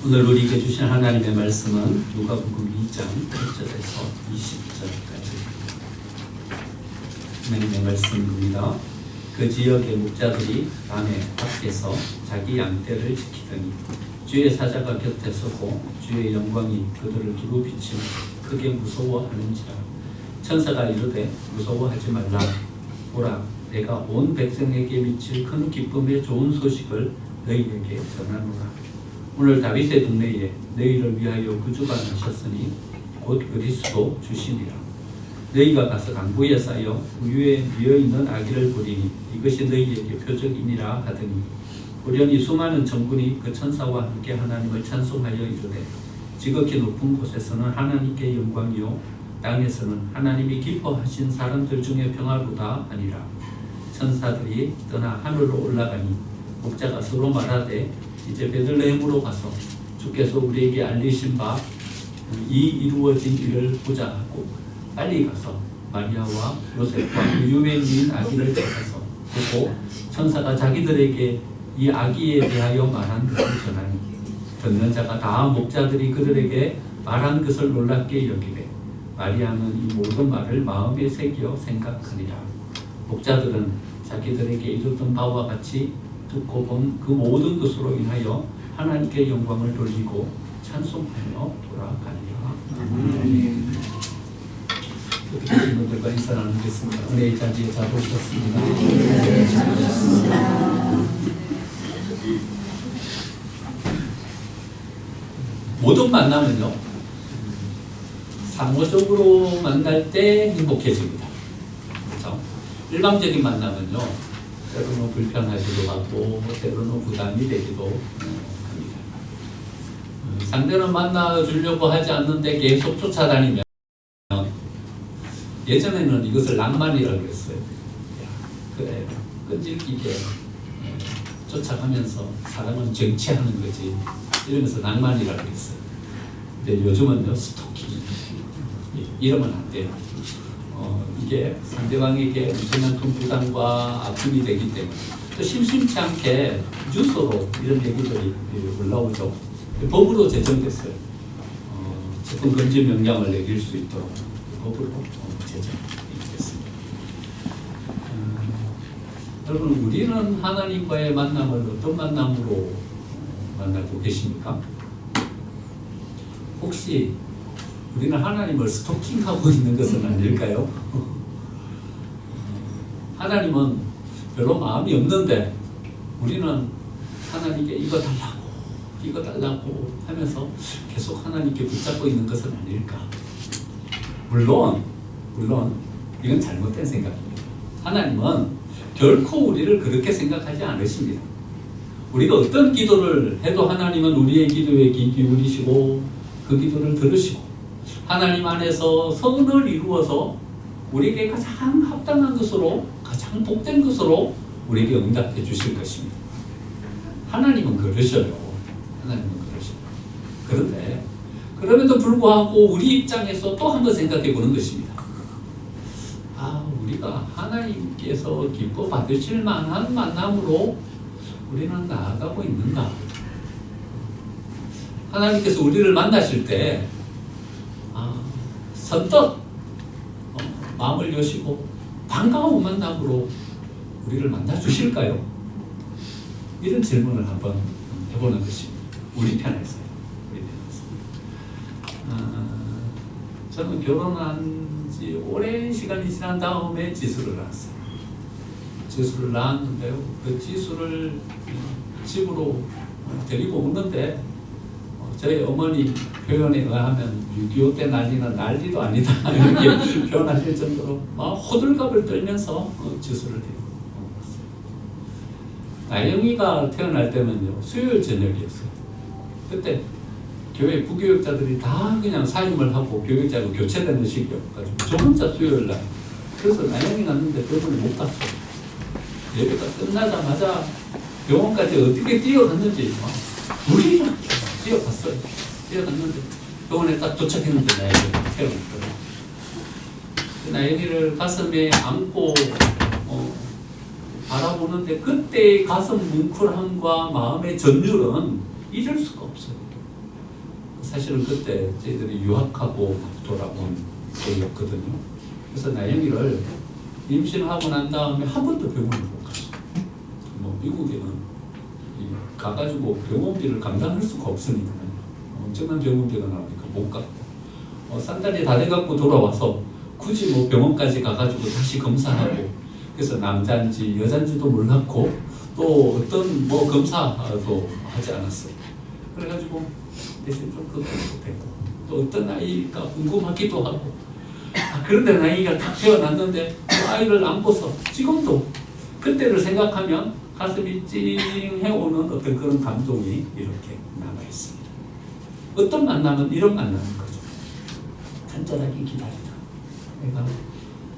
오늘 우리에게 주신 하나님의 말씀은 누가복음 2장 1절에서 20절까지 하나님의 말씀입니다. 그 지역의 목자들이 밤에 밖에서 자기 양떼를 지키더니 주의 사자가 곁에 서고 주의 영광이 그들을 두루 비치며 크게 무서워하는지라. 천사가 이르되 무서워하지 말라. 보라, 내가 온 백성에게 미칠 큰 기쁨의 좋은 소식을 너희에게 전하노라. 오늘 다윗의 동네에 너희를 위하여 구주가 나셨으니 곧 그리스도 주시니라. 너희가 가서 강부에 쌓여 우유에 미어있는 아기를 보리니 이것이 너희에게 표적이니라 하더니 보려니 수많은 천군이 그 천사와 함께 하나님을 찬송하여 이르되 지극히 높은 곳에서는 하나님께 영광이요 땅에서는 하나님이 기뻐하신 사람들 중에 평화로다 하니라. 천사들이 떠나 하늘로 올라가니 목자가 서로 말하되 이제 베들레헴으로 가서 주께서 우리에게 알리신 바 이 이루어진 일을 보자 하고 빨리 가서 마리아와 요셉과 우유에 미인 아기를 찾아서 보고 천사가 자기들에게 이 아기에 대하여 말한 것을 전하니 듣는 자가 다 목자들이 그들에게 말한 것을 놀랍게 여기되 마리아는 이 모든 말을 마음에 새겨 생각하니라. 목자들은 자기들에게 이르던 바와 같이 듣고 본 그 모든 것으로 인하여 하나님께 영광을 돌리고 찬송하며 돌아가니라. 아멘. 여러분들과 인사 나누겠습니다. 은혜의 자리에 잘 오셨습니다. 네, 잘 오셨습니다. 모든 만남은요, 상호적으로 만날 때 행복해집니다. 그렇죠? 일방적인 만남은요, 때로는 불편하기도 하고 때로는 부담이 되기도 합니다. 상대는 만나주려고 하지 않는데 계속 쫓아다니면 예전에는 이것을 낭만이라고 했어요. 그래, 끈질기게 쫓아가면서 사람은 정치하는 거지 이러면서 낭만이라고 했어요. 근데 요즘은요, 스토킹 이러면 안 돼요. 이게 상대방에게 엄청난 큰 부담과 아픔이 되기 때문에 또 심심치 않게 뉴스로 이런 얘기들이 올라오죠. 법으로 제정됐어요. 제품 금지 명령을 내릴 수 있도록 법으로 제정이 됐습니다. 여러분, 우리는 하나님과의 만남을 어떤 만남으로 만나고 계십니까? 혹시 우리는 하나님을 스토킹하고 있는 것은 아닐까요? 하나님은 별로 마음이 없는데 우리는 하나님께 이거 달라고 하면서 계속 하나님께 붙잡고 있는 것은 아닐까? 물론 이건 잘못된 생각입니다. 하나님은 결코 우리를 그렇게 생각하지 않으십니다. 우리가 어떤 기도를 해도 하나님은 우리의 기도에 귀 기울이시고 그 기도를 들으시고 하나님 안에서 선을 이루어서 우리에게 가장 합당한 것으로, 가장 복된 것으로 우리에게 응답해 주실 것입니다. 하나님은 그러셔요. 그런데 그럼에도 불구하고 우리 입장에서 또 한 번 생각해 보는 것입니다. 우리가 하나님께서 기뻐 받으실 만한 만남으로 우리는 나아가고 있는가? 하나님께서 우리를 만나실 때 선뜻 마음을 여시고 반가운 만남으로 우리를 만나 주실까요? 이런 질문을 한번 해보는 것입니다. 우리 편에서요. 저는 결혼한 지 오랜 시간이 지난 다음에 지수를 낳았어요. 지수를 낳았는데요, 그 지수를 집으로 데리고 오는데 저희 어머니 표현에 의하면 6.25 때 난리도 아니다 이렇게 표현하실 정도로 막 호들갑을 떨면서 지수를 데리고 왔어요. 나영이가 태어날 때는요, 수요일 저녁이었어요. 그때 교회 부교육자들이 다 그냥 사임을 하고 교육자로 교체되는 시기였가지고 저 혼자 수요일 날, 그래서 나영이 났는데 병원에 못 갔어요. 예배가 끝나자마자 병원까지 어떻게 뛰어갔는지 우리랑 뛰어갔어요. 뛰어갔는데 병원에 딱 도착했는데 나영이가 태어났거든요. 나영이를 가슴에 안고 바라보는데 그때의 가슴 뭉클함과 마음의 전율은 잊을 수가 없어요. 사실은 그때 저희들이 유학하고 돌아온 때였거든요. 그래서 나영이를 임신하고 난 다음에 한 번도 병원을 못 갔어요. 뭐 미국에는 가가지고 병원비를 감당할 수가 없으니까 엄청난 병원비가 나오니까 못 갔고 쌍달이 다 돼갖고 돌아와서 굳이 뭐 병원까지 가가지고 다시 검사하고 그래서 남자인지 여자인지도 몰랐고 또 어떤 뭐 검사도 하지 않았어요. 그래가지고 대신 좀 걱정도 되고 또 어떤 아이가 궁금하기도 하고 그런데 아이가 딱 태어났는데 그 아이를 안고서 지금도 그때를 생각하면 가슴이 찡해오는 어떤 그런 감동이 이렇게 남아있습니다. 어떤 만남은 이런 만남인 거죠. 간절하게 기다리다. 내가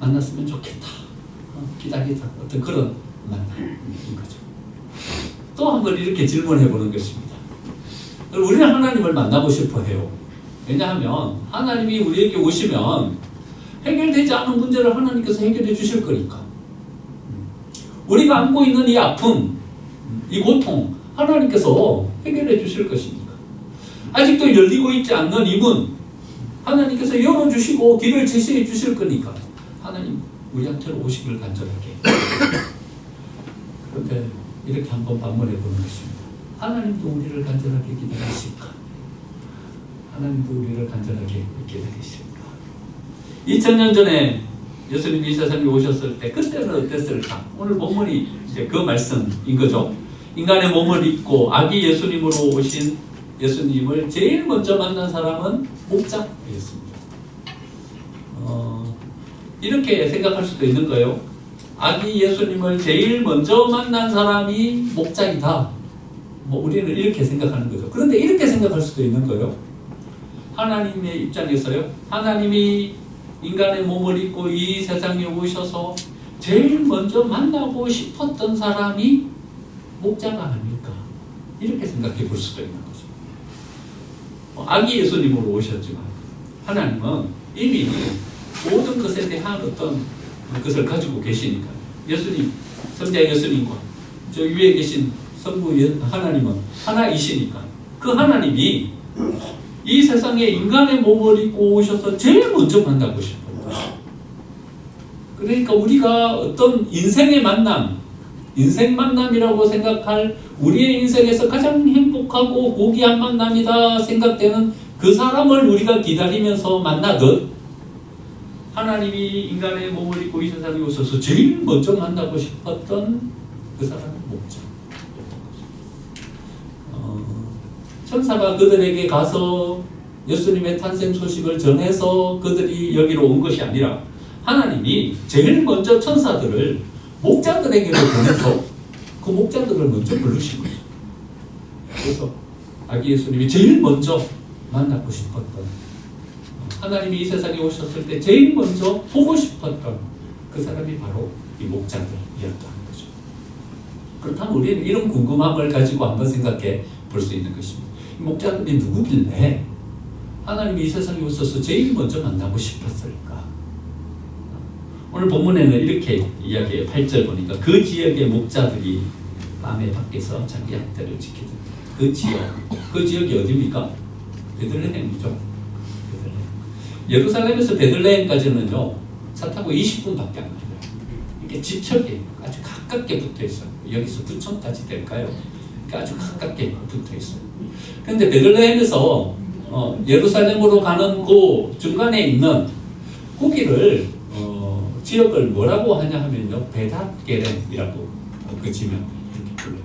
만났으면 좋겠다. 기다리다. 어떤 그런 만남인 거죠. 또 한 번 이렇게 질문해 보는 것입니다. 우리는 하나님을 만나고 싶어 해요. 왜냐하면 하나님이 우리에게 오시면 해결되지 않은 문제를 하나님께서 해결해 주실 거니까. 우리가 안고 있는 이 아픔, 이 고통 하나님께서 해결해 주실 것이니까. 아직도 열리고 있지 않는 이 문 하나님께서 열어주시고 길을 제시해 주실 거니까 하나님 우리한테로 오시기를 간절하게. 그런데 이렇게 한번 반문해 보는 것입니다. 하나님도 우리를 간절하게 기다리실까? 하나님도 우리를 간절하게 기다리실까? 2000년 전에 예수님이 이 세상에 오셨을 때 그때는 어땠을까? 오늘 본문이 이제 그 말씀인 거죠. 인간의 몸을 입고 아기 예수님으로 오신 예수님을 제일 먼저 만난 사람은 목자였습니다. 이렇게 생각할 수도 있는 거예요. 아기 예수님을 제일 먼저 만난 사람이 목자이다. 뭐 우리는 이렇게 생각하는 거죠. 그런데 이렇게 생각할 수도 있는 거예요. 하나님의 입장에서요. 하나님이 인간의 몸을 입고 이 세상에 오셔서 제일 먼저 만나고 싶었던 사람이 목자가 아닐까. 이렇게 생각해 볼 수도 있는 거죠. 아기 예수님으로 오셨지만 하나님은 이미 모든 것에 대한 어떤 것을 가지고 계시니까 예수님, 성자 예수님과 저 위에 계신 성부 하나님은 하나이시니까 그 하나님이 이 세상에 인간의 몸을 입고 오셔서 제일 먼저 만나고 싶어요. 그러니까 우리가 어떤 인생의 만남, 인생 만남이라고 생각할 우리의 인생에서 가장 행복하고 고귀한 만남이다 생각되는 그 사람을 우리가 기다리면서 만나듯 하나님이 인간의 몸을 입고 이 세상에 오셔서 제일 먼저 만나고 싶었던 그 사람은 목자. 천사가 그들에게 가서 예수님의 탄생 소식을 전해서 그들이 여기로 온 것이 아니라 하나님이 제일 먼저 천사들을 목자들에게로 보내서 그 목자들을 먼저 부르신 거죠. 그래서 아기 예수님이 제일 먼저 만나고 싶었던 하나님이 이 세상에 오셨을 때 제일 먼저 보고 싶었던 그 사람이 바로 이 목자들이었다는 거죠. 그렇다면 우리는 이런 궁금함을 가지고 한번 생각해 볼 수 있는 것입니다. 목자들이 누구길래 하나님이 이 세상에 오셔서 제일 먼저 만나고 싶었을까? 오늘 본문에는 이렇게 이야기해요. 8절 보니까 그 지역의 목자들이 밤에 밖에서 자기 양떼를 지키던 그 지역이 어디입니까? 베들레헴이죠. 예루살렘에서 베들레헴까지는요 차 타고 20분밖에 안 걸려요. 이게 지척이 아주 가깝게 붙어 있어요. 여기서 구청까지 될까요? 아주 가깝게 붙어 있어요. 그런데 베들레헴에서 예루살렘으로 가는 그 중간에 있는 거기를 지역을 뭐라고 하냐 하면요 베닷게렘이라고 그 지명 이렇게 불러요.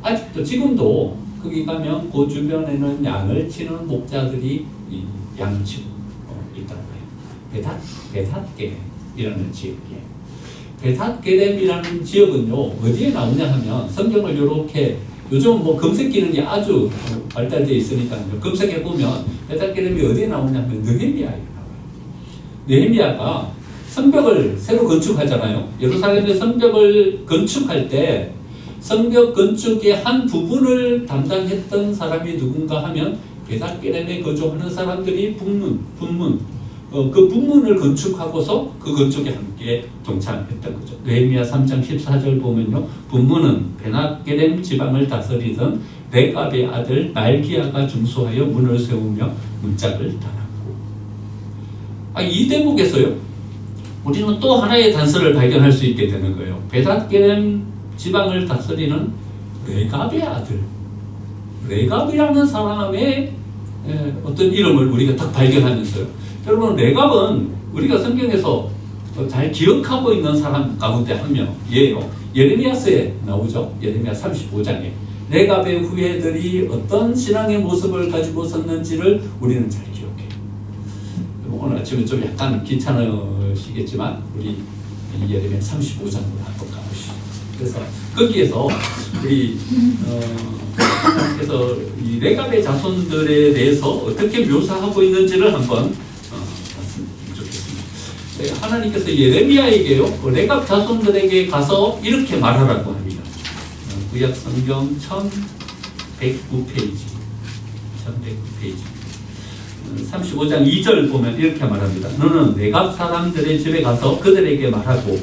아직도 지금도 거기 가면 그 주변에는 양을 치는 목자들이 양을 치고 있다고 해요. 베닷게렘이라는 지역이에요. 베닷게렘이라는 지역은요 어디에 나오냐 하면 성경을 이렇게 요즘 뭐 검색 기능이 아주 발달되어 있으니까요. 검색해 보면 베닷게렘이 어디에 나오냐 하면 느헤미야에 나와요. 느헤미야가 성벽을 새로 건축하잖아요. 예루살렘의 성벽을 건축할 때 성벽 건축의 한 부분을 담당했던 사람이 누군가 하면 베닷게렘에 거주하는 사람들이 그 분문을 건축하고서 그 건축에 함께 동참했던 거죠. 느헤미야 3장 14절 보면요. 분문은 베닷게렘 지방을 다스리던 레갑의 아들 말기야가 중수하여 문을 세우며 문짝을 달았고. 이 대목에서요, 우리는 또 하나의 단서를 발견할 수 있게 되는 거예요. 베닷게렘 지방을 다스리는 레갑의 아들, 레갑이라는 사람의 어떤 이름을 우리가 딱 발견하면서요. 여러분, 레갑은 우리가 성경에서 잘 기억하고 있는 사람 가운데 한 명이에요. 예레미야서에 나오죠. 예레미야 35장에 레갑의 후예들이 어떤 신앙의 모습을 가지고 섰는지를 우리는 잘 기억해요. 오늘 아침에 좀 약간 귀찮으시겠지만 우리 예레미야 35장으로 한번 가보시죠. 그래서 거기에서 우리 그래서 이 레갑의 자손들에 대해서 어떻게 묘사하고 있는지를 한번 말씀드리면 좋겠습니다. 하나님께서 예레미야에게요, 그 레갑 자손들에게 가서 이렇게 말하라고 합니다. 구약 성경 1109페이지 35장 2절 보면 이렇게 말합니다. 너는 레갑 사람들의 집에 가서 그들에게 말하고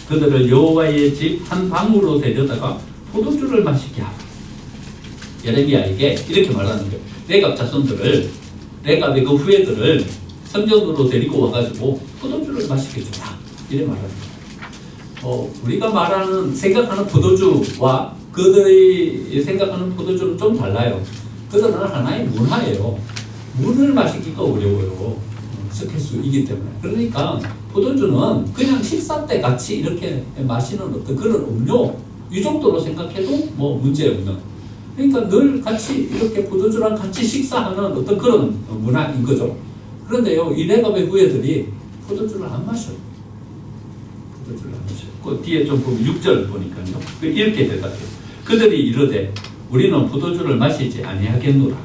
그들을 여호와의 집 한 방으로 데려다가 포도주를 마시게 하라. 예레미야에게 이렇게 말하는 거예요. 레갑 자손들을, 레갑의 그 후예들을 성전으로 데리고 와가지고 포도주를 마시게 주라. 이래 말합니다. 우리가 생각하는 포도주와 그들이 생각하는 포도주는 좀 달라요. 그들은 하나의 문화예요. 물을 마시기가 어려워요. 스케수이기 때문에. 그러니까 포도주는 그냥 식사 때 같이 이렇게 마시는 어떤 그런 음료, 이 정도로 생각해도 뭐 문제 없는. 그러니까 늘 같이 이렇게 포도주랑 같이 식사하는 어떤 그런 문화인 거죠. 그런데요, 이 레갑의 후예들이 포도주를 안 마셔요. 포도주를 안 마셔요. 그 뒤에 좀 보면 6절 보니까요. 이렇게 대답해요. 그들이 이르되 우리는 포도주를 마시지 아니하겠노라.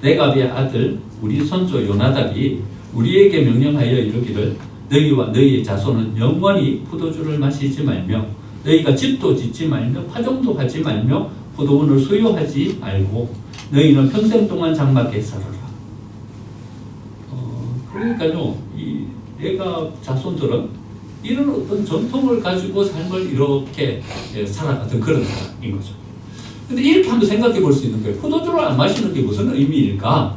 레갑의 아들 우리 손조 요나답이 우리에게 명령하여 이르기를 너희와 너희의 자손은 영원히 포도주를 마시지 말며 너희가 집도 짓지 말며 파종도 하지 말며 포도원을 소유하지 말고 너희는 평생 동안 장막에 살아라. 그러니까요, 이 레갑 자손들은 이런 어떤 전통을 가지고 삶을 이렇게 살아가던 그런 사람인 거죠. 근데 이렇게 한번 생각해 볼 수 있는 거예요. 포도주를 안 마시는 게 무슨 의미일까?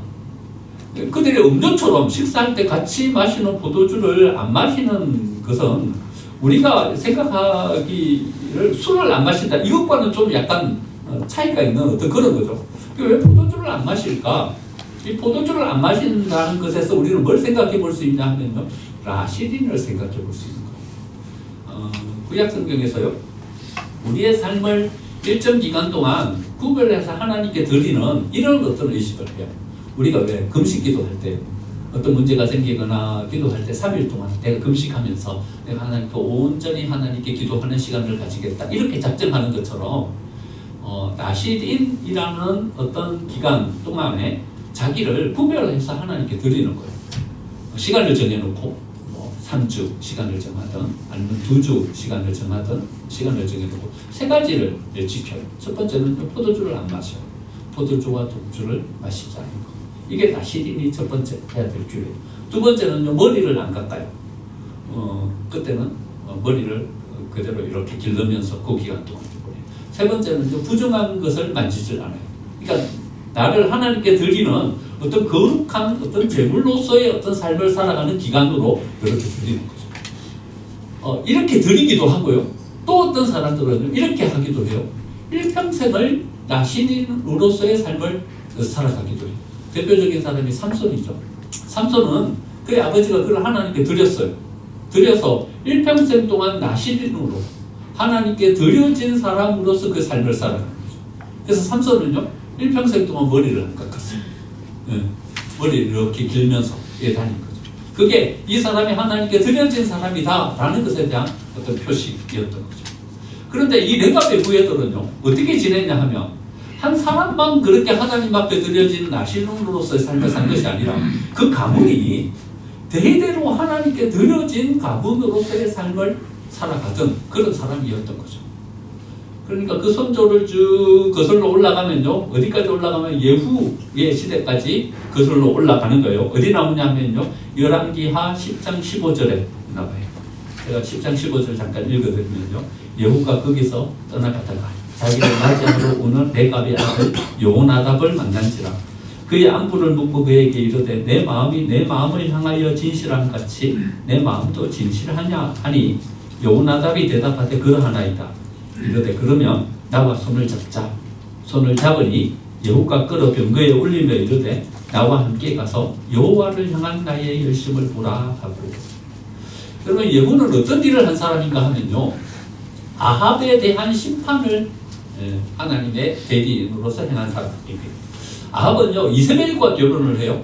그들의 음료처럼 식사할 때 같이 마시는 포도주를 안 마시는 것은 우리가 생각하기를 술을 안 마신다, 이것과는 좀 약간 차이가 있는 어떤 그런 거죠. 왜 포도주를 안 마실까? 이 포도주를 안 마신다는 것에서 우리는 뭘 생각해 볼 수 있냐 하면요, 라시딘을 생각해 볼 수 있는 거예요. 구약 성경에서요, 우리의 삶을 일정 기간 동안 구별해서 하나님께 드리는 이런 어떤 의식을 해요. 우리가 왜 금식 기도할 때 어떤 문제가 생기거나 기도할 때 3일 동안 내가 금식하면서 내가 하나님께 온전히 하나님께 기도하는 시간을 가지겠다, 이렇게 작정하는 것처럼 나시딘이라는 어떤 기간 동안에 자기를 구별해서 하나님께 드리는 거예요. 시간을 정해놓고 3주 시간을 정하든 아니면 2주 시간을 정하든 시간을 정해놓고 세 가지를 지켜요. 첫 번째는 포도주를 안 마셔요. 포도주와 독주를 마시지 않는 거. 이게 나시딘이 첫 번째 해야 될 규례예요. 두 번째는 머리를 안 깎아요. 그때는 머리를 그대로 이렇게 기르면서 그 기간 동안 보내요. 세 번째는 부정한 것을 만지질 않아요. 그러니까 나를 하나님께 드리는 어떤 거룩한 어떤 제물로서의 어떤 삶을 살아가는 기간으로 이렇게 드리는 거죠. 이렇게 드리기도 하고요. 또 어떤 사람들은 이렇게 하기도 해요. 일평생을 나시딘으로서의 삶을 살아가기도 해요. 대표적인 사람이 삼손이죠. 삼손은 그의 아버지가 그를 하나님께 드렸어요. 드려서 일평생 동안 나시딘으로 하나님께 드려진 사람으로서 그 삶을 살아가는 거죠. 그래서 삼손은요, 일평생 동안 머리를 안 깎았어요. 머리를 이렇게 길면서 다닌 거죠. 그게 이 사람이 하나님께 드려진 사람이다 라는 것에 대한 어떤 표식이었던 거죠. 그런데 이 레갑의 후예들은요, 어떻게 지냈냐 하면 한 사람만 그렇게 하나님 앞에 드려진 나시딘으로서의 삶을 산 것이 아니라 그 가문이 대대로 하나님께 드려진 가문으로서의 삶을 살아가던 그런 사람이었던 거죠. 그러니까 그 선조를 쭉 거슬러 올라가면요, 어디까지 올라가면 예후의 시대까지 거슬러 올라가는 거예요. 어디 나오냐면요, 열왕기하 10장 15절에 나와요. 제가 10장 15절 잠깐 읽어드리면요, 예후가 거기서 떠나가다가 자기를 맞이하러 오는 레갑의 아들 요나답을 만난지라. 그의 안부를 묻고 그에게 이르되 내 마음이 내 마음을 향하여 진실함 같이 내 마음도 진실하냐 하니 요나답이 대답하되 그러하나이다. 이르되 그러면 나와 손을 잡자. 손을 잡으니 여호가 끌어 병거에 올리며 이르되 나와 함께 가서 여호와를 향한 나의 열심을 보라 하고. 그러면 예후는 어떤 일을 한 사람인가 하면요, 아합에 대한 심판을 하나님의 대리인으로서 행한 사람입니다. 아합은요 이세벨과 결혼을 해요.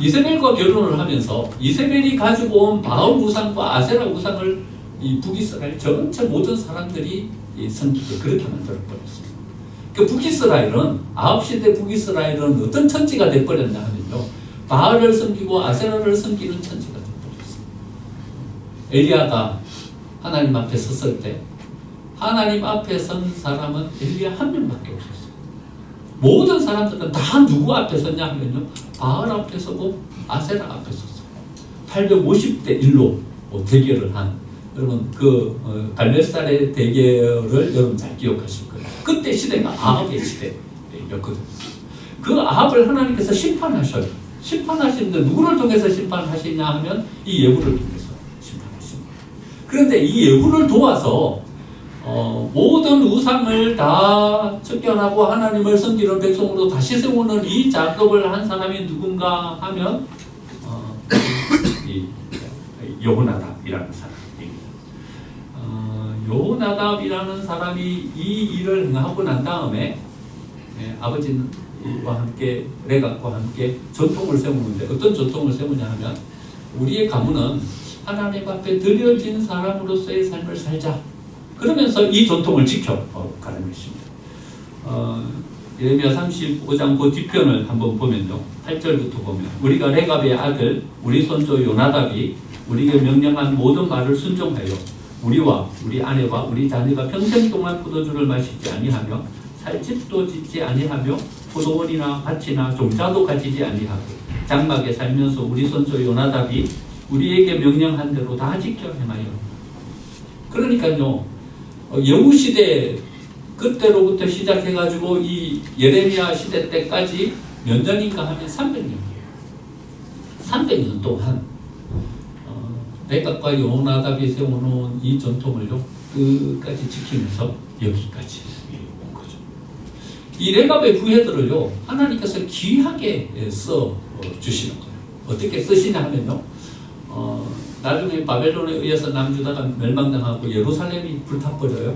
이세벨과 결혼을 하면서 이세벨이 가지고 온 바알 우상과 아세라 우상을 이 북이스라엘 전체 모든 사람들이 섬기게 그렇게 만들어 버렸습니다. 그 북이스라엘은 아합 시대 북이스라엘은 어떤 천지가 돼 버렸냐 하면요, 바알을 섬기고 아세라를 섬기는 천지가 돼 버렸습니다. 엘리야가 하나님 앞에 섰을 때 하나님 앞에 선 사람은 엘리야 한 명밖에 없었어요. 모든 사람들은 다 누구 앞에 섰냐 하면요, 바알 앞에 서고 아세라 앞에 섰어요. 850대 1로 대결을 한, 여러분 그 갈멜살의 대결을 여러분 잘 기억하실 거예요. 그때 시대가 아합의 시대였거든요. 그 아합을 하나님께서 심판하셔요. 심판하시는데 누구를 통해서 심판하시냐 하면 이 예후를 통해서 심판하십니다. 그런데 이 예후를 도와서 모든 우상을 다 쫓겨나고 하나님을 섬기는 백성으로 다시 세우는 이 작업을 한 사람이 누군가 하면 이 여호나답이라는 사람입니다. 여호나답이라는 사람이 이 일을 행하고 난 다음에 아버지와 함께 레갑과 함께 전통을 세우는데, 어떤 전통을 세우냐 하면 우리의 가문은 하나님 앞에 드려진 사람으로서의 삶을 살자. 그러면서 이 전통을 지켜가는 것입니다. 예레미야 35장 그 뒤편을 한번 보면요, 8절부터 보면 우리가 레갑의 아들 우리 손주 요나답이 우리에게 명령한 모든 말을 순종하여 우리와 우리 아내와 우리 자녀가 평생 동안 포도주를 마시지 아니하며 살집도 짓지 아니하며 포도원이나 밭이나 종자도 가지지 아니하고 장막에 살면서 우리 손주 요나답이 우리에게 명령한 대로 다 지켜 행하여. 그러니까요, 여후 시대 그때로부터 시작해가지고 이 예레미야 시대 때까지 몇 년인가 하면 300년이에요. 300년 동안 레갑과 요나답이 세워놓은 이 전통을요 끝까지 지키면서 여기까지 온 거죠. 이 레갑의 후예들을요 하나님께서 귀하게 써 주시는 거예요. 어떻게 쓰시냐 하면요, 나중에 바벨론에 의해서 남유다가 멸망당하고 예루살렘이 불타버려요.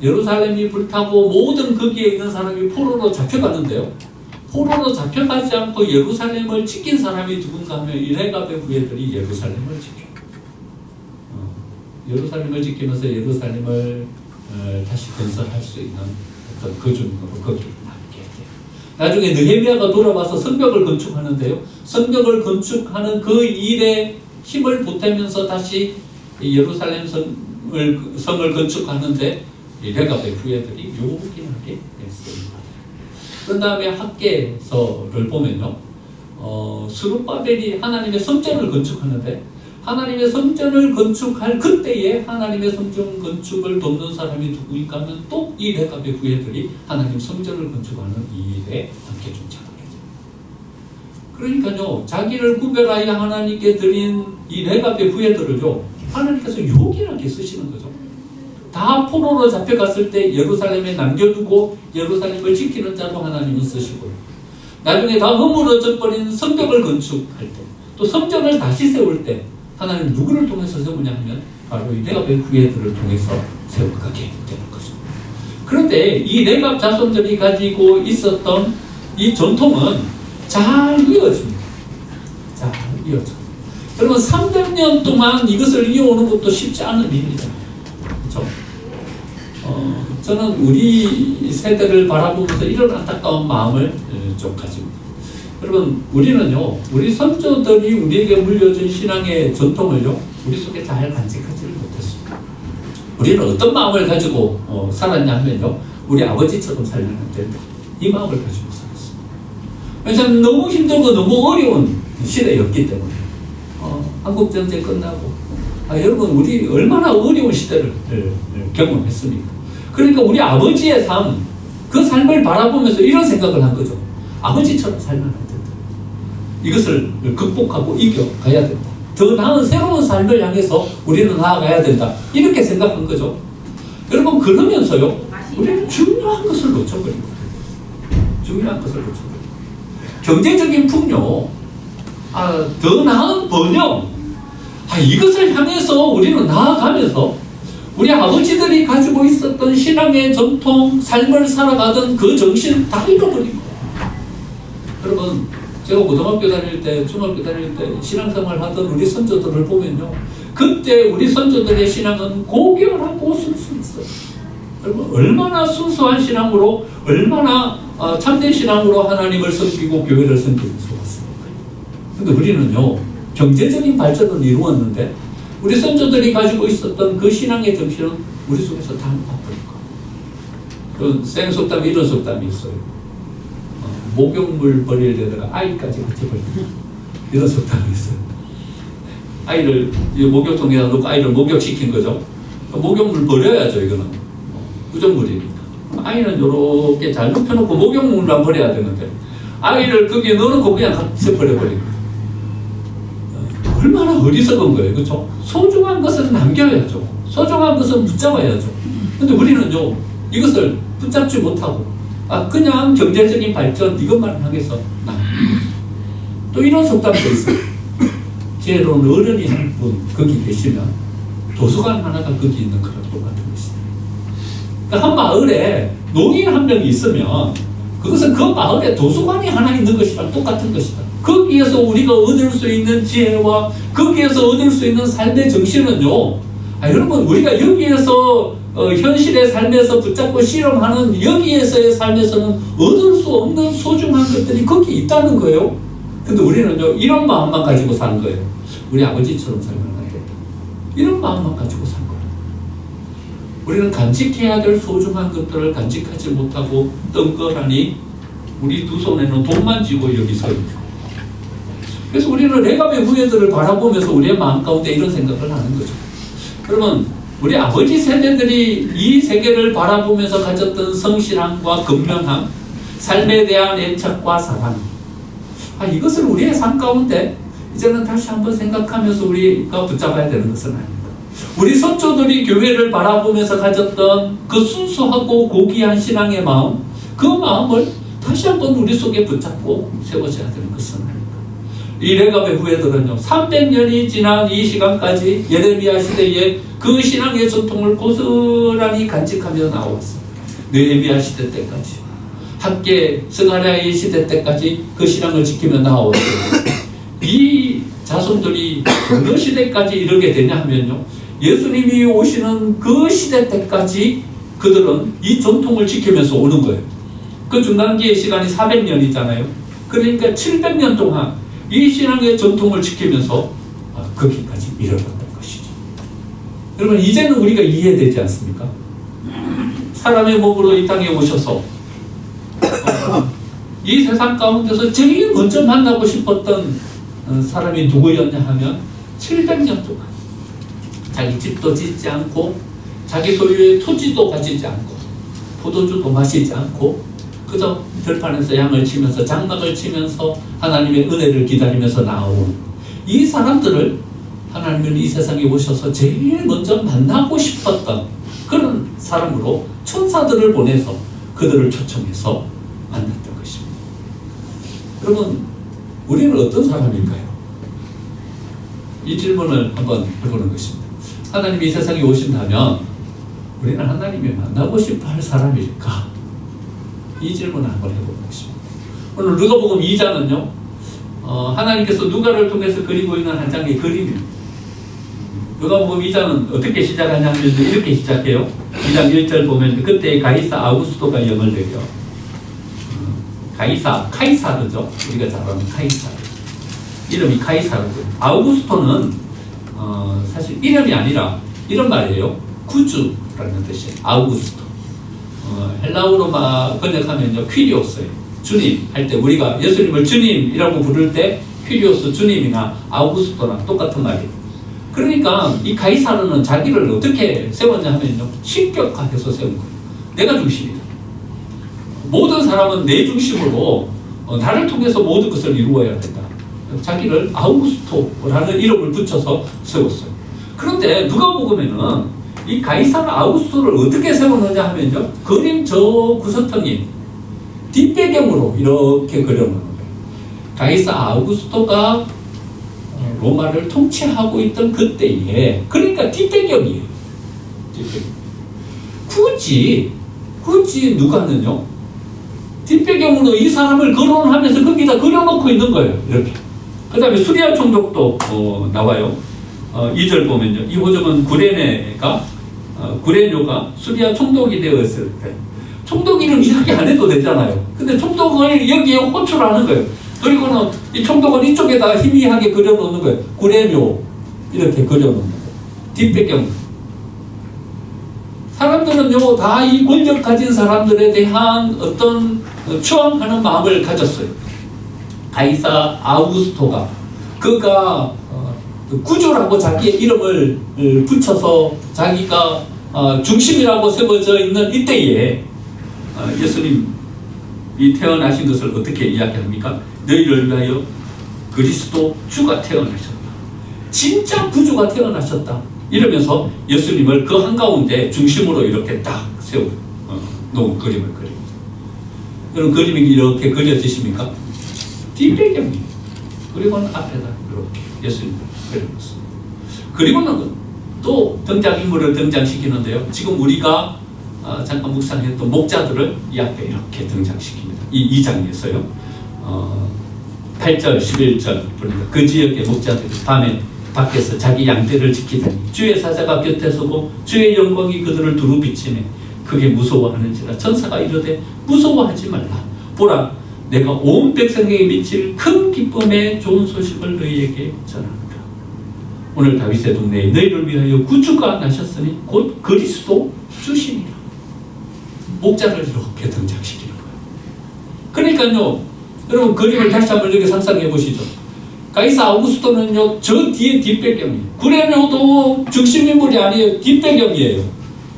예루살렘이 불타고 모든 거기에 있는 사람이 포로로 잡혀가는데요, 포로로 잡혀가지 않고 예루살렘을 지킨 사람이 누군가 하면 이 레갑의 후예들이 예루살렘을 지켜요. 예루살렘을 지키면서 예루살렘을 다시 건설할 수 있는 어떤 거중으로 거기 남게 돼요. 나중에 느헤미야가 돌아와서 성벽을 건축하는데요, 성벽을 건축하는 그 일에 힘을 보태면서 다시 예루살렘 성을 건축하는데 이 레갑의 후예들이 요긴하게 했습니다. 그 다음에 학개서를 보면요, 스룹바벨이 하나님의 성전을 건축하는데 하나님의 성전을 건축할 그때에 하나님의 성전 건축을 돕는 사람이 누구인가 하면 또 이 레갑의 후예들이 하나님 성전을 건축하는 이 일에 함께 동참하게 됩니다. 그러니까요, 자기를 구별하여 하나님께 드린 이 레갑의 후예들을요 하나님께서 요긴하게 쓰시는 거죠. 다 포로로 잡혀갔을 때 예루살렘에 남겨두고 예루살렘을 지키는 자로 하나님은 쓰시고요, 나중에 다 허물어져 버린 성벽을 건축할 때, 또 성전을 다시 세울 때 하나님 누구를 통해서 세우냐 하면 바로 이 레갑의 후예들을 통해서 세워가게 되는 거죠. 그런데 이 레갑 자손들이 가지고 있었던 이 전통은 잘 이어집니다. 잘 이어져. 그러면 300년 동안 이것을 이어오는 것도 쉽지 않은 일이잖아요. 그렇죠? 저는 우리 세대를 바라보면서 이런 안타까운 마음을 좀 가집니다. 여러분, 우리는요, 우리 선조들이 우리에게 물려준 신앙의 전통을요, 우리 속에 잘 간직하지를 못했습니다. 우리는 어떤 마음을 가지고 살았냐 하면요, 우리 아버지처럼 살면 안 된다, 이 마음을 가지고 살았습니다. 왜냐하면 너무 힘들고 너무 어려운 시대였기 때문에. 한국전쟁 끝나고 여러분, 우리 얼마나 어려운 시대를 경험했습니까? 그러니까 우리 아버지의 삶, 그 삶을 바라보면서 이런 생각을 한 거죠. 아버지처럼 살면 안 된다. 이것을 극복하고 이겨가야 된다. 더 나은 새로운 삶을 향해서 우리는 나아가야 된다. 이렇게 생각한 거죠. 여러분, 그러면서요, 우리는 중요한 것을 놓쳐버린 거예요. 중요한 것을 놓쳐버린 거예요. 경제적인 풍요, 더 나은 번영, 이것을 향해서 우리는 나아가면서 우리 아버지들이 가지고 있었던 신앙의 전통, 삶을 살아가던 그 정신 다 잃어버린 거예요. 여러분, 제가 고등학교 다닐 때, 중학교 다닐 때 신앙생활 하던 우리 선조들을 보면요, 그때 우리 선조들의 신앙은 고결하고 순수했어요. 여러분, 얼마나 순수한 신앙으로, 얼마나 참된 신앙으로 하나님을 섬기고 교회를 섬기면서 왔습니까? 근데 우리는요, 경제적인 발전을 이루었는데 우리 선조들이 가지고 있었던 그 신앙의 정신은 우리 속에서 다 바쁘니까. 그 생속담에 이런 속담이 있어요. 목욕물 버릴 데다가 아이까지 같이 버린다. 이런 속담이 있어요. 아이를 목욕통에다 놓고 아이를 목욕시킨 거죠. 목욕물 버려야죠. 이거는 부정물이니까. 아이는 이렇게 잘 눕혀놓고 목욕물만 버려야 되는데 아이를 거기에 넣어놓고 그냥 같이 버려버립니다. 얼마나 어리석은 거예요. 그렇죠? 소중한 것은 남겨야죠. 소중한 것은 붙잡아야죠. 근데 우리는요, 이것을 붙잡지 못하고 그냥 경제적인 발전 이것만 향해서 또 이런 속담도 있어요. 지혜로운 어른이 한 분 거기 계시면 도서관 하나가 거기 있는 거랑 똑같은 것입니다. 그러니까 한 마을에 노인 한 명이 있으면 그것은 그 마을에 도서관이 하나 있는 것이랑 똑같은 것이다. 거기에서 우리가 얻을 수 있는 지혜와 거기에서 얻을 수 있는 삶의 정신은요, 여러분, 우리가 여기에서 현실의 삶에서 붙잡고 실험하는 여기에서의 삶에서는 얻을 수 없는 소중한 것들이 거기 있다는 거예요. 근데 우리는요, 이런 마음만 가지고 사는 거예요. 우리 아버지처럼 살면 안 된다. 이런 마음만 가지고 산 거예요. 우리는 간직해야 될 소중한 것들을 간직하지 못하고 덩그러니 우리 두 손에는 돈만 쥐고 여기 서 있고, 그래서 우리는 레갑의 후예들을 바라보면서 우리의 마음 가운데 이런 생각을 하는 거죠. 그러면 우리 아버지 세대들이 이 세계를 바라보면서 가졌던 성실함과 근면함, 삶에 대한 애착과 사랑, 이것을 우리의 삶 가운데 이제는 다시 한번 생각하면서 우리가 붙잡아야 되는 것은 아닙니다. 우리 선조들이 교회를 바라보면서 가졌던 그 순수하고 고귀한 신앙의 마음, 그 마음을 다시 한번 우리 속에 붙잡고 세워져야 되는 것은 아닙니다. 이 레갑의 후예들은요, 300년이 지난 이 시간까지 예레미야 시대에 그 신앙의 전통을 고스란히 간직하며 나왔어요. 느헤미야 시대 때까지, 학계 스가랴의 시대 때까지 그 신앙을 지키며 나왔어요. 이 자손들이 어느 시대까지 이르게 되냐 하면요, 예수님이 오시는 그 시대 때까지 그들은 이 전통을 지키면서 오는 거예요. 그 중간기의 시간이 400년이잖아요. 그러니까 700년 동안 이 신앙의 전통을 지키면서 거기까지 이뤄갔던 것이죠. 여러분, 이제는 우리가 이해되지 않습니까? 사람의 몸으로 이 땅에 오셔서 이 세상 가운데서 제일 먼저 만나고 싶었던 사람이 누구였냐 하면 700년 동안 자기 집도 짓지 않고 자기 소유의 토지도 가지지 않고 포도주도 마시지 않고 그저 들판에서 양을 치면서 장막을 치면서 하나님의 은혜를 기다리면서 나온 이 사람들을 하나님은 이 세상에 오셔서 제일 먼저 만나고 싶었던 그런 사람으로 천사들을 보내서 그들을 초청해서 만났던 것입니다. 여러분, 우리는 어떤 사람일까요? 이 질문을 한번 해보는 것입니다. 하나님이 이 세상에 오신다면 우리는 하나님이 만나고 싶어 할 사람일까? 이 질문을 한번 해보는 것입니다. 오늘 누가복음 2장은요, 하나님께서 누가를 통해서 그리고 있는 한 장의 그림입니다. 누가복음 2장은 어떻게 시작하냐면 이렇게 시작해요. 2장 1절 보면 그때 가이사 아우구스토가 영을 내려, 카이사르죠. 우리가 잘 아는 카이사르. 이름이 카이사르고, 아우구스토는 사실 이름이 아니라 이런 말이에요. 구주라는 뜻이에요. 아우구스토. 헬라어로 번역하면요, 퀴리오스예요. 주님 할 때 우리가 예수님을 주님이라고 부를 때 퀴리오스 주님이나 아우구스토랑 똑같은 말이에요. 그러니까 이 가이사르는 자기를 어떻게 세웠냐 하면요, 신격화해서 세운 거예요. 내가 중심이다. 모든 사람은 내 중심으로 나를 통해서 모든 것을 이루어야 된다. 자기를 아우구스토라는 이름을 붙여서 세웠어요. 그런데 누가복음에는 이 가이사 아우구스토를 어떻게 세웠느냐 하면요, 그림 저 구석텅이 뒷배경으로 이렇게 그려놓는 거예요. 가이사 아우구스토가 로마를 통치하고 있던 그때에, 그러니까 뒷배경이에요. 굳이 누가는요, 뒷배경으로 이 사람을 거론하면서 거기다 그려놓고 있는 거예요. 이렇게. 그 다음에 수리아 총독도 나와요. 2절 보면요, 이 호적은 구레뇨가 수리아 총독이 되었을 때, 총독 이름 이야기 안 해도 되잖아요. 근데 총독을 여기에 호출하는 거예요. 그리고는 이 총독은 이쪽에다가 희미하게 그려놓는 거예요. 구레뇨 이렇게 그려놓는 거예요. 뒷배경. 사람들은요, 다 이 권력 가진 사람들에 대한 어떤 추앙하는 마음을 가졌어요. 가이사 아우구스토가, 그가 구주라고 자기의 이름을 붙여서 자기가 중심이라고 세워져 있는 이때에 예수님이 태어나신 것을 어떻게 이야기합니까? 너희를 위하여 그리스도 주가 태어나셨다. 진짜 구주가 태어나셨다. 이러면서 예수님을 그 한가운데 중심으로 이렇게 딱 세워 놓은 그림을 그립니다. 여러분, 그림이 이렇게 그려지십니까? 뒷배경이. 그리고는 앞에다 이렇게 예수님을 그려놓습니다. 그리고는 또 등장인물을 등장시키는데요. 지금 우리가 잠깐 묵상했던 목자들을 이 앞에 이렇게 등장시킵니다. 이 2장에서요. 8절, 11절 보니까 그 지역의 목자들이 밤에 밖에서 자기 양떼를 지키더니 주의 사자가 곁에 서고 주의 영광이 그들을 두루 비치네 크게 무서워하는지라. 천사가 이르되 무서워하지 말라. 보라, 내가 온 백성에게 미칠 큰 기쁨의 좋은 소식을 너희에게 전합니다. 오늘 다윗의 동네에 너희를 위하여 구주가 나셨으니 곧 그리스도 주시니라. 목자를 이렇게 등장시키는 거예요. 그러니까요, 여러분, 그림을 다시 한번 이렇게 상상해 보시죠. 가이사 아우구스토는요, 저 뒤에 뒷배경이에요. 구레뇨도 중심인물이 아니에요. 뒷배경이에요.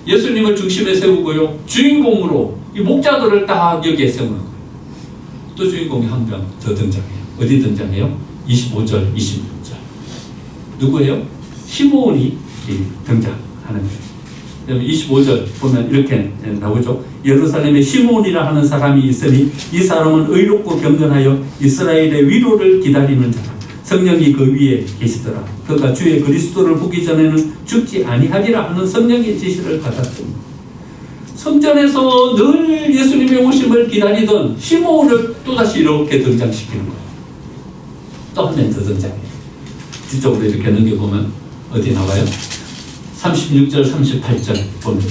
예수님을 중심에 세우고요, 주인공으로 이 목자들을 딱 여기에 세우는 거예요. 또 주인공이 한 명 더 등장해요. 어디 등장해요? 25절, 26절. 누구예요? 시므온이 등장하는 거예요. 25절 보면 이렇게 나오죠. 예루살렘에 시므온이라 하는 사람이 있으니 이 사람은 의롭고 경건하여 이스라엘의 위로를 기다리는 자라. 성령이 그 위에 계시더라. 그가 주의 그리스도를 보기 전에는 죽지 아니하리라 하는 성령의 지시를 받았더니 성전에서 늘 예수님의 오심을 기다리던 시므온을 또다시 이렇게 등장시키는 거예요. 또 한 명 더 등장해요. 뒤쪽으로 이렇게 넘겨보면 어디 나와요? 36절, 38절 보면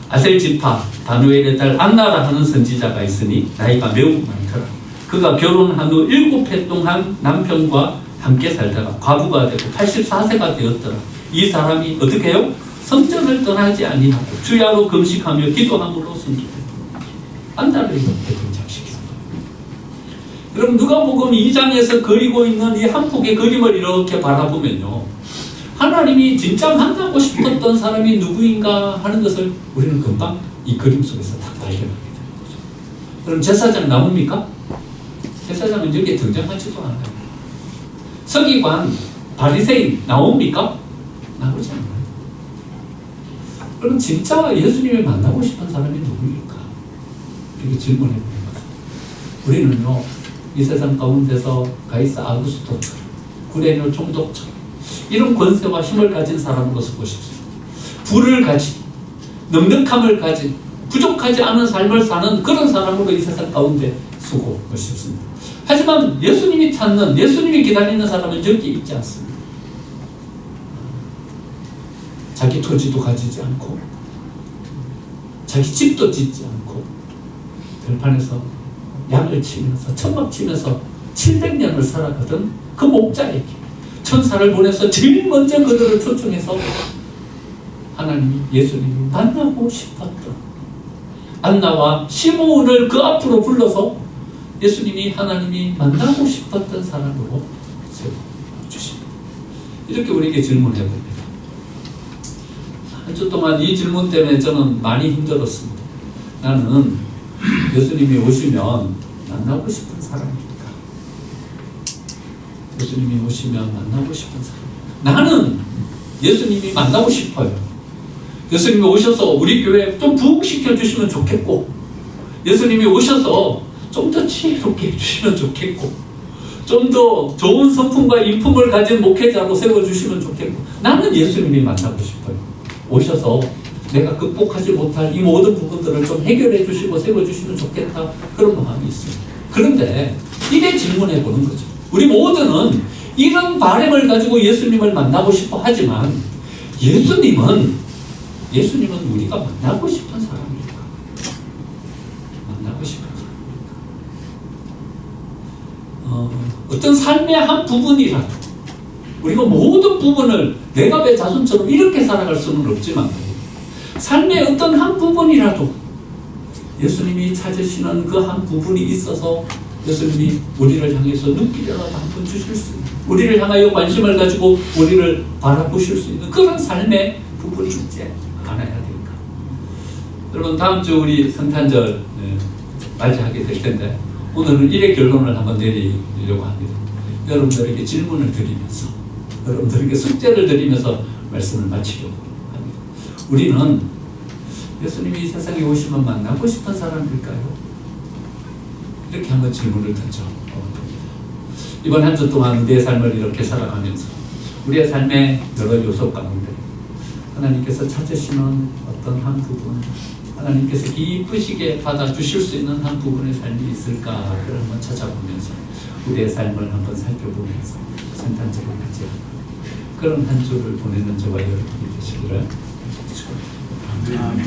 아셀 지파 다누엘의 딸 안나라 하는 선지자가 있으니 나이가 매우 많더라. 그가 결혼한 후 7해 동안 남편과 함께 살다가 과부가 되고 84세가 되었더라. 이 사람이 어떻게 해요? 성전을 떠나지 아니하고 주야로 금식하며 기도함으로 순종했다. 안나를 이렇게 등장시키는 거예요. 여러분, 누가복음 2장에서 그리고 있는 이 한 폭의 그림을 이렇게 바라보면요, 하나님이 진짜 만나고 싶었던 사람이 누구인가 하는 것을 우리는 금방 이 그림 속에서 다 발견하게 되는 거죠. 그럼 제사장 나옵니까? 제사장은 여기에 등장하지도 않아요. 서기관, 바리새인 나옵니까? 나오지 않아요. 그럼 진짜 예수님을 만나고 싶은 사람이 누구일까? 이렇게 질문해 보는 거죠. 우리는요, 이 세상 가운데서 가이사 아우구스토처럼, 구레뇨 총독처럼 이런 권세와 힘을 가진 사람으로 쓰고 싶습니다. 부를 가진, 넉넉함을 가진, 부족하지 않은 삶을 사는 그런 사람으로 이 세상 가운데 쓰고 싶습니다. 하지만 예수님이 찾는, 예수님이 기다리는 사람은 여기 있지 않습니다. 자기 토지도 가지지 않고 자기 집도 짓지 않고 들판에서 양을 치면서 천막 치면서 700년을 살아가던 그 목자에게 천사를 보내서 제일 먼저 그들을 초청해서 하나님이, 예수님이 만나고 싶었던 안나와 시므온을 그 앞으로 불러서 예수님이, 하나님이 만나고 싶었던 사람으로 세워주십니다. 이렇게 우리에게 질문해 봅니다. 한 주 동안 이 질문 때문에 저는 많이 힘들었습니다. 나는 예수님이 오시면 만나고 싶은 사람입니까? 예수님이 오시면 만나고 싶은 사람. 나는 예수님이 만나고 싶어요. 예수님이 오셔서 우리 교회 좀 부흥시켜 주시면 좋겠고, 예수님이 오셔서 좀 더 지혜롭게 해주시면 좋겠고, 좀 더 좋은 성품과 인품을 가진 목회자로 세워주시면 좋겠고, 나는 예수님이 만나고 싶어요. 오셔서 내가 극복하지 못할 이 모든 부분들을 좀 해결해 주시고 세워주시면 좋겠다, 그런 마음이 있어요. 그런데 이래 질문해 보는 거죠. 우리 모두는 이런 바람을 가지고 예수님을 만나고 싶어 하지만 예수님은 우리가 만나고 싶은 사람입니까? 만나고 싶은 사람입니까? 어떤 삶의 한 부분이라도, 우리가 모든 부분을 내가 내 자손처럼 이렇게 살아갈 수는 없지만 삶의 어떤 한 부분이라도 예수님이 찾으시는 그 한 부분이 있어서 예수님이 우리를 향해서 눈길이라도 한 번 주실 수 있는, 우리를 향하여 관심을 가지고 우리를 바라보실 수 있는 그런 삶의 부분이 있지 않아야 될까. 여러분, 다음 주 우리 성탄절 맞이하게 될 텐데 오늘은 일의 결론을 한번 내리려고 합니다. 여러분들에게 질문을 드리면서, 여러분들에게 숙제를 드리면서 말씀을 마치려고 합니다. 우리는 예수님이 이 세상에 오시면 만나고 싶은 사람일까요? 이렇게 한번 질문을 던져 봅니다. 이번 한 주 동안 내 삶을 이렇게 살아가면서 우리의 삶의 여러 요소 가운데 하나님께서 찾으시는 어떤 한 부분, 하나님께서 기쁘시게 받아주실 수 있는 한 부분의 삶이 있을까를 한번 찾아보면서 우리의 삶을 한번 살펴보면서 성탄절을 맞이하는 그런 한 주를 보내는 저와 여러분이 되시기를 축원합니다. 아멘.